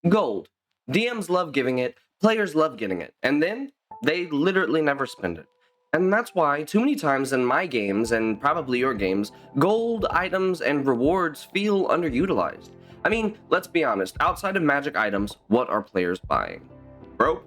Gold. DMs love giving it, players love getting it, and then they literally never spend it. And that's why, too many times in my games, and probably your games, gold items and rewards feel underutilized. I mean, let's be honest, outside of magic items, what are players buying? Rope?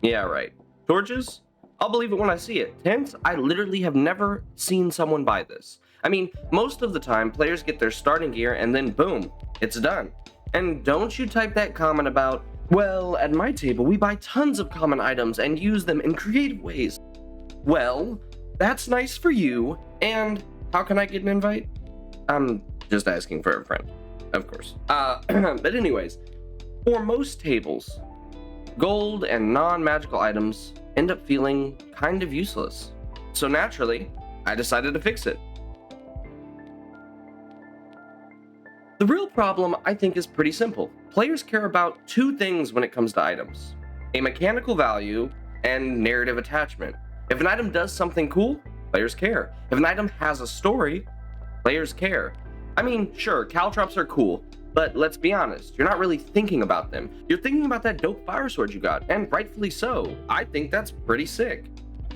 Yeah, right. Torches? I'll believe it when I see it. Tents? I literally have never seen someone buy this. I mean, most of the time, players get their starting gear and then boom, it's done. And don't you type that comment about, well, at my table we buy tons of common items and use them in creative ways. Well, that's nice for you, and how can I get an invite? I'm just asking for a friend, of course. But anyways, for most tables, gold and non-magical items end up feeling kind of useless. So naturally, I decided to fix it. The real problem, I think, is pretty simple. Players care about two things when it comes to items: a mechanical value and narrative attachment. If an item does something cool, players care. If an item has a story, players care. I mean, sure, caltrops are cool, but let's be honest, you're not really thinking about them. You're thinking about that dope fire sword you got, and rightfully so. I think that's pretty sick.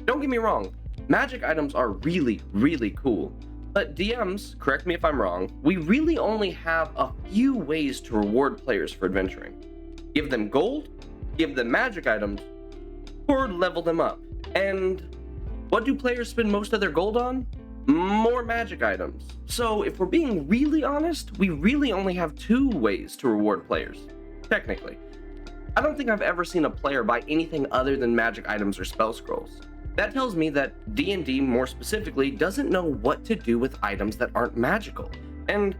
Don't get me wrong, magic items are really, really cool. But DMs, correct me if I'm wrong, we really only have a few ways to reward players for adventuring. Give them gold, give them magic items, or level them up. And what do players spend most of their gold on? More magic items. So if we're being really honest, we really only have two ways to reward players, technically. I don't think I've ever seen a player buy anything other than magic items or spell scrolls. That tells me that D&D, more specifically, doesn't know what to do with items that aren't magical. And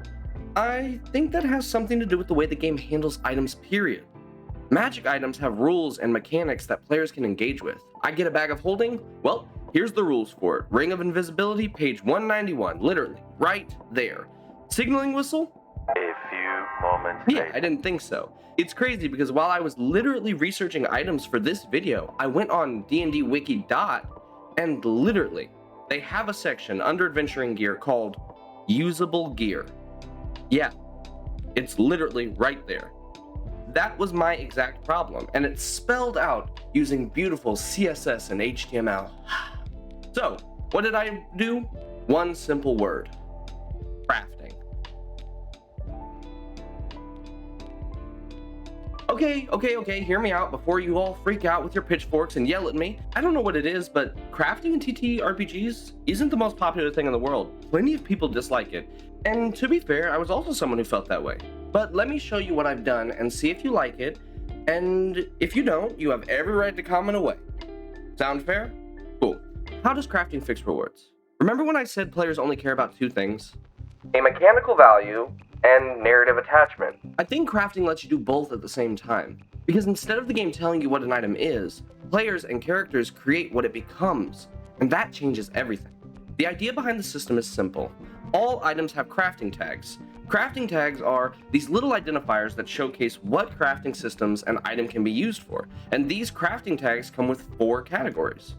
I think that has something to do with the way the game handles items, period. Magic items have rules and mechanics that players can engage with. I get a bag of holding? Well, here's the rules for it. Ring of Invisibility, page 191, literally, right there. Signaling whistle? A few moments Yeah, later. I didn't think so. It's crazy because while I was literally researching items for this video, I went on dndwiki. And literally, they have a section under adventuring gear called usable gear. Yeah, it's literally right there. That was my exact problem, and it's spelled out using beautiful CSS and HTML. So, what did I do? One simple word: crafting. Okay, hear me out before you all freak out with your pitchforks and yell at me. I don't know what it is, but crafting in TTRPGs isn't the most popular thing in the world. Plenty of people dislike it, and to be fair, I was also someone who felt that way. But let me show you what I've done and see if you like it, and if you don't, you have every right to comment away. Sound fair? Cool. How does crafting fix rewards? Remember when I said players only care about two things? A mechanical value and narrative attachment. I think crafting lets you do both at the same time, because instead of the game telling you what an item is, players and characters create what it becomes, and that changes everything. The idea behind the system is simple. All items have crafting tags. Crafting tags are these little identifiers that showcase what crafting systems an item can be used for, and these crafting tags come with 4 categories.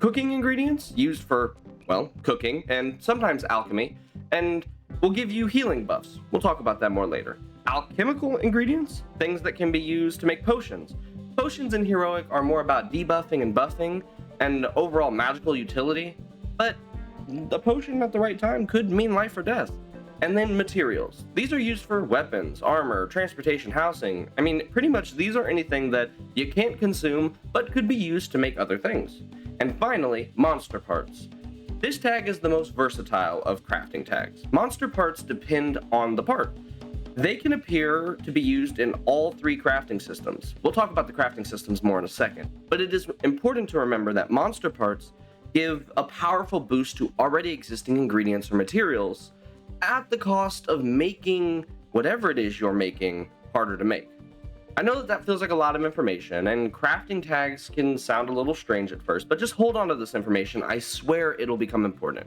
Cooking ingredients, used for, well, cooking, and sometimes alchemy, and will give you healing buffs. We'll talk about that more later. Alchemical ingredients, things that can be used to make potions. Potions in Heroic are more about debuffing and buffing and overall magical utility, but a potion at the right time could mean life or death. And then materials. These are used for weapons, armor, transportation, housing. I mean, pretty much these are anything that you can't consume but could be used to make other things. And finally, monster parts. This tag is the most versatile of crafting tags. Monster parts depend on the part. They can appear to be used in all 3 crafting systems. We'll talk about the crafting systems more in a second, but it is important to remember that monster parts give a powerful boost to already existing ingredients or materials at the cost of making whatever it is you're making harder to make. I know that feels like a lot of information, and crafting tags can sound a little strange at first, but just hold on to this information. I swear it'll become important.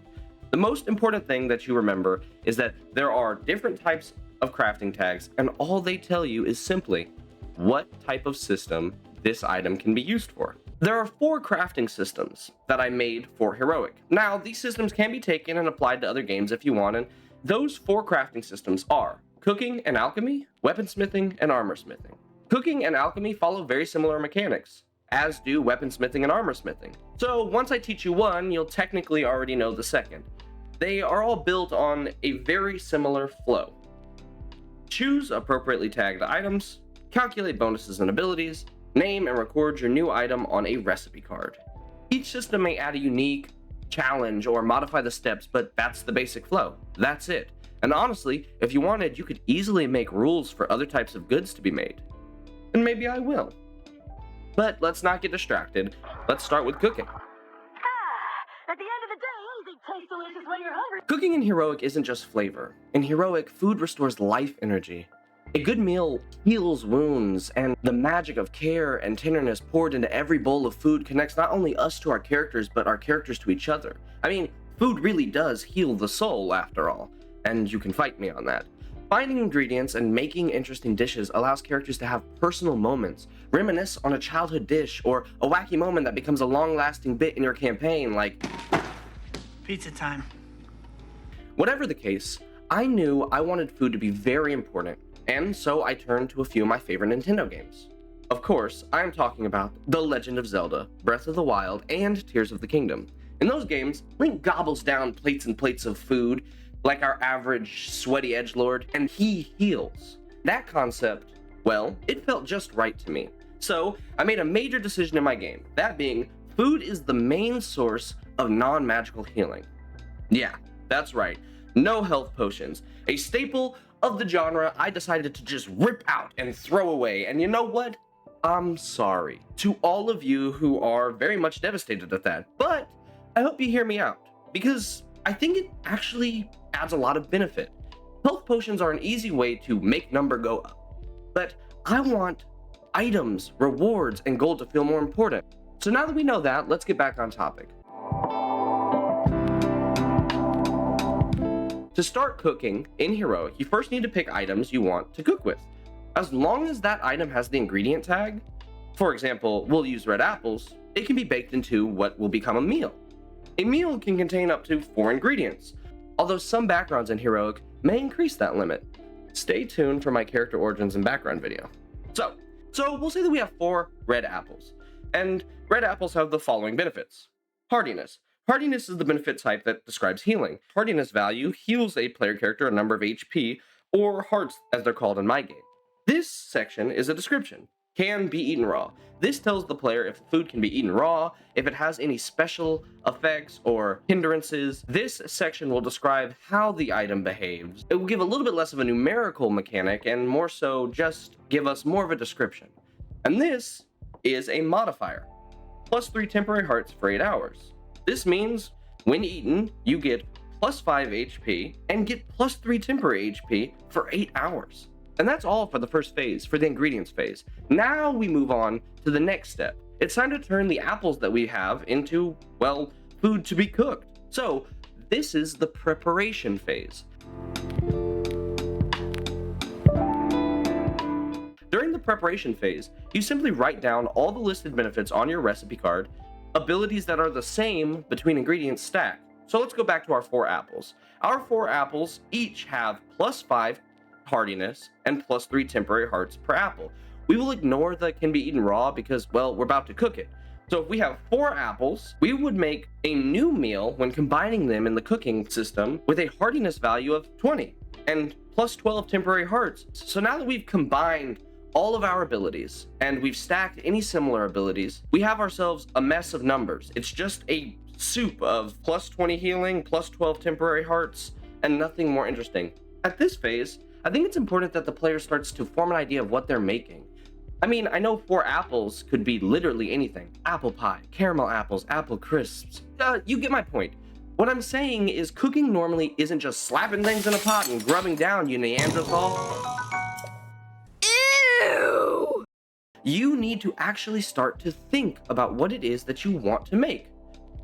The most important thing that you remember is that there are different types of crafting tags, and all they tell you is simply what type of system this item can be used for. There are 4 crafting systems that I made for Heroic. Now, these systems can be taken and applied to other games if you want, and those 4 crafting systems are cooking and alchemy, weaponsmithing, and armorsmithing. Cooking and alchemy follow very similar mechanics, as do weaponsmithing and armorsmithing. So once I teach you one, you'll technically already know the second. They are all built on a very similar flow. Choose appropriately tagged items, calculate bonuses and abilities, name and record your new item on a recipe card. Each system may add a unique challenge or modify the steps, but that's the basic flow. That's it. And honestly, if you wanted, you could easily make rules for other types of goods to be made. And maybe I will. But let's not get distracted. Let's start with cooking. At the end of the day, anything tastes delicious when you're hungry. Cooking in Heroic isn't just flavor. In Heroic, food restores life energy. A good meal heals wounds, and the magic of care and tenderness poured into every bowl of food connects not only us to our characters, but our characters to each other. I mean, food really does heal the soul, after all, and you can fight me on that. Finding ingredients and making interesting dishes allows characters to have personal moments, reminisce on a childhood dish, or a wacky moment that becomes a long-lasting bit in your campaign, like pizza time. Whatever the case, I knew I wanted food to be very important, and so I turned to a few of my favorite Nintendo games. Of course, I'm talking about The Legend of Zelda, Breath of the Wild, and Tears of the Kingdom. In those games, Link gobbles down plates and plates of food, like our average sweaty edgelord, and he heals. That concept, well, it felt just right to me. So, I made a major decision in my game, that being, food is the main source of non-magical healing. Yeah, that's right, no health potions. A staple of the genre I decided to just rip out and throw away, and you know what? I'm sorry to all of you who are very much devastated at that, but I hope you hear me out, because I think it actually adds a lot of benefit. Health potions are an easy way to make number go up, but I want items, rewards, and gold to feel more important. So now that we know that, let's get back on topic. To start cooking in Heroic, you first need to pick items you want to cook with. As long as that item has the ingredient tag, for example, we'll use red apples, it can be baked into what will become a meal. A meal can contain up to 4 ingredients, although some backgrounds in Heroic may increase that limit. Stay tuned for my character origins and background video. So we'll say that we have 4 red apples, and red apples have the following benefits. Hardiness. Hardiness is the benefit type that describes healing. Hardiness value heals a player character a number of HP, or hearts as they're called in my game. This section is a description. Can be eaten raw. This tells the player if the food can be eaten raw, if it has any special effects or hindrances. This section will describe how the item behaves. It will give a little bit less of a numerical mechanic and more so just give us more of a description. And this is a modifier. Plus 3 temporary hearts for 8 hours. This means when eaten, you get plus 5 HP and get plus 3 temporary HP for 8 hours. And that's all for the first phase, for the ingredients phase. Now we move on to the next step. It's time to turn the apples that we have into, well, food to be cooked. So this is the preparation phase. During the preparation phase, you simply write down all the listed benefits on your recipe card, abilities that are the same between ingredients stacked. So let's go back to our 4 apples. Our 4 apples each have plus 5 hardiness and plus 3 temporary hearts per apple. We will ignore the can be eaten raw because, well, we're about to cook it. So if we have 4 apples, we would make a new meal when combining them in the cooking system with a hardiness value of 20 and plus 12 temporary hearts. So now that we've combined all of our abilities and we've stacked any similar abilities, we have ourselves a mess of numbers. It's just a soup of plus 20 healing, plus 12 temporary hearts, and nothing more interesting. At this phase, I think it's important that the player starts to form an idea of what they're making. I mean, I know 4 apples could be literally anything. Apple pie, caramel apples, apple crisps. You get my point. What I'm saying is cooking normally isn't just slapping things in a pot and grubbing down, you Neanderthal. Ew! You need to actually start to think about what it is that you want to make.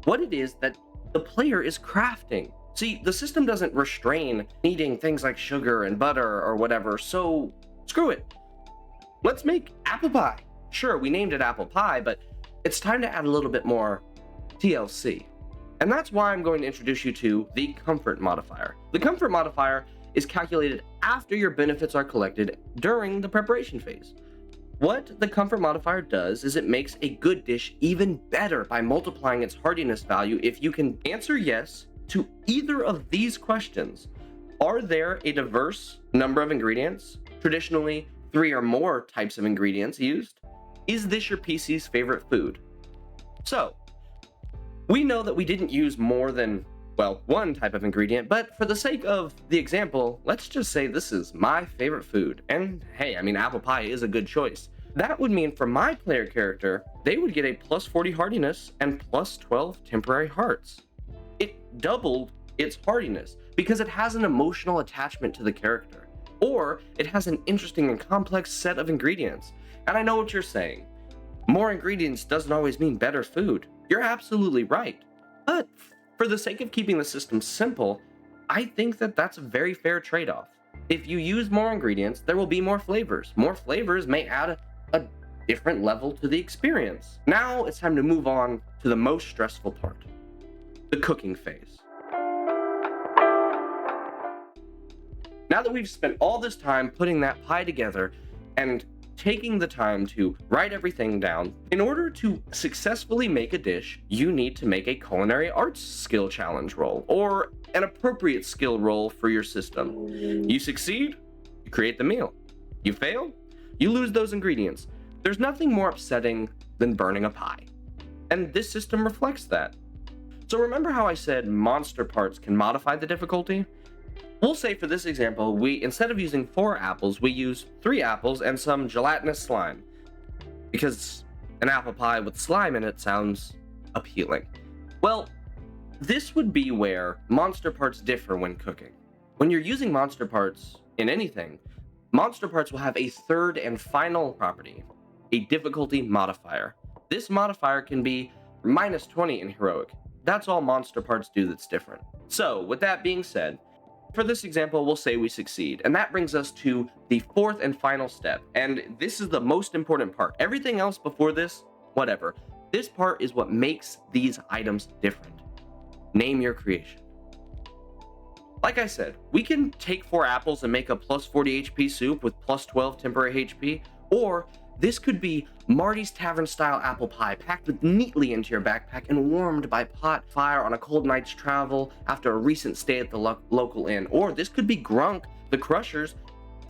What it is that the player is crafting. See, the system doesn't restrain needing things like sugar and butter or whatever, so screw it. Let's make apple pie. Sure, we named it apple pie, but it's time to add a little bit more TLC. And that's why I'm going to introduce you to the comfort modifier. The comfort modifier is calculated after your benefits are collected during the preparation phase. What the comfort modifier does is it makes a good dish even better by multiplying its hardiness value if you can answer yes to either of these questions. Are there a diverse number of ingredients? Traditionally, 3 or more types of ingredients used? Is this your PC's favorite food? So, we know that we didn't use more than, well, one type of ingredient, but for the sake of the example, let's just say this is my favorite food. And hey, I mean, apple pie is a good choice. That would mean for my player character, they would get a plus 40 hardiness and plus 12 temporary hearts. It doubled its hardiness because it has an emotional attachment to the character, or it has an interesting and complex set of ingredients. And I know what you're saying. More ingredients doesn't always mean better food. You're absolutely right. But for the sake of keeping the system simple, I think that that's a very fair trade-off. If you use more ingredients, there will be more flavors. More flavors may add a different level to the experience. Now it's time to move on to the most stressful part, the cooking phase. Now that we've spent all this time putting that pie together and taking the time to write everything down, in order to successfully make a dish, you need to make a culinary arts skill challenge roll, or an appropriate skill roll for your system. You succeed, you create the meal. You fail, you lose those ingredients. There's nothing more upsetting than burning a pie. And this system reflects that. So remember how I said monster parts can modify the difficulty? We'll say for this example, instead of using 4 apples, we use 3 apples and some gelatinous slime. Because an apple pie with slime in it sounds appealing. Well, this would be where monster parts differ when cooking. When you're using monster parts in anything, monster parts will have a third and final property, a difficulty modifier. This modifier can be minus 20 in Heroic. That's all monster parts do that's different. So, with that being said, for this example, we'll say we succeed, and that brings us to the 4th and final step, and this is the most important part. Everything else before this, whatever. This part is what makes these items different. Name your creation. Like I said, we can take 4 apples and make a plus 40 HP soup with plus 12 temporary HP, or this could be Marty's Tavern style apple pie packed neatly into your backpack and warmed by pot fire on a cold night's travel after a recent stay at the local inn. Or this could be Grunk the Crusher's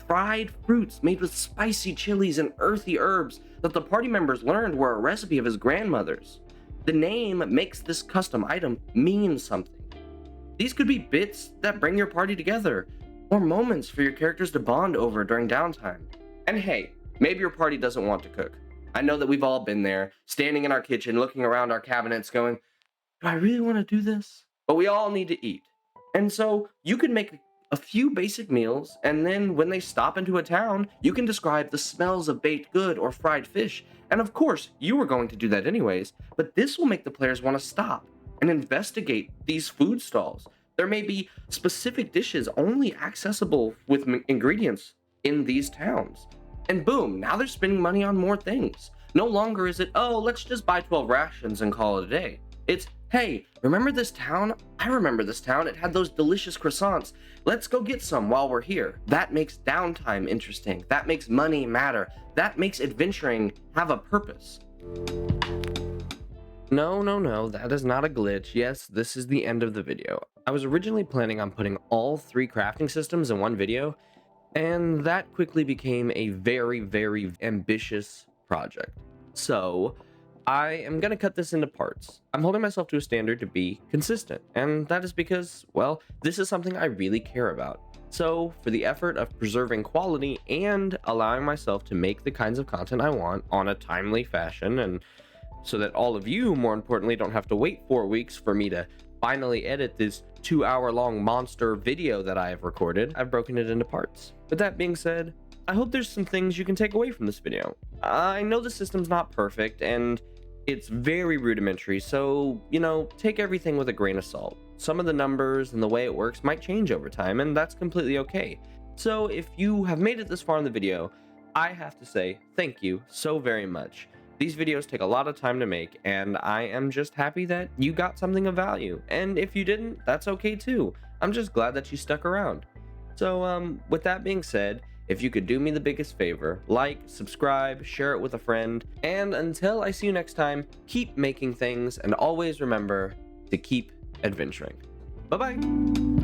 fried fruits made with spicy chilies and earthy herbs that the party members learned were a recipe of his grandmother's. The name makes this custom item mean something. These could be bits that bring your party together, or moments for your characters to bond over during downtime. And hey, maybe your party doesn't want to cook. I know that we've all been there, standing in our kitchen, looking around our cabinets going, do I really want to do this? But we all need to eat. And so you can make a few basic meals, and then when they stop into a town, you can describe the smells of baked good or fried fish. And of course, you were going to do that anyways, but this will make the players want to stop and investigate these food stalls. There may be specific dishes only accessible with ingredients in these towns. And boom, now they're spending money on more things. No longer is it, oh, let's just buy 12 rations and call it a day. It's, hey, remember this town? I remember this town. It had those delicious croissants. Let's go get some while we're here. That makes downtime interesting. That makes money matter. That makes adventuring have a purpose. No, that is not a glitch. Yes, this is the end of the video. I was originally planning on putting all 3 crafting systems in one video, and that quickly became a very, very ambitious project. So, I am going to cut this into parts. I'm holding myself to a standard to be consistent, and that is because, well, this is something I really care about. So, for the effort of preserving quality and allowing myself to make the kinds of content I want on a timely fashion, and so that all of you, more importantly, don't have to wait 4 weeks for me to finally edit this 2-hour-long monster video that I have recorded, I've broken it into parts. With that being said, I hope there's some things you can take away from this video. I know the system's not perfect, and it's very rudimentary, so, take everything with a grain of salt. Some of the numbers and the way it works might change over time, and that's completely okay. So if you have made it this far in the video, I have to say thank you so very much. These videos take a lot of time to make, and I am just happy that you got something of value. And if you didn't, that's okay too. I'm just glad that you stuck around. So, with that being said, if you could do me the biggest favor, like, subscribe, share it with a friend, and until I see you next time, keep making things and always remember to keep adventuring. Bye-bye!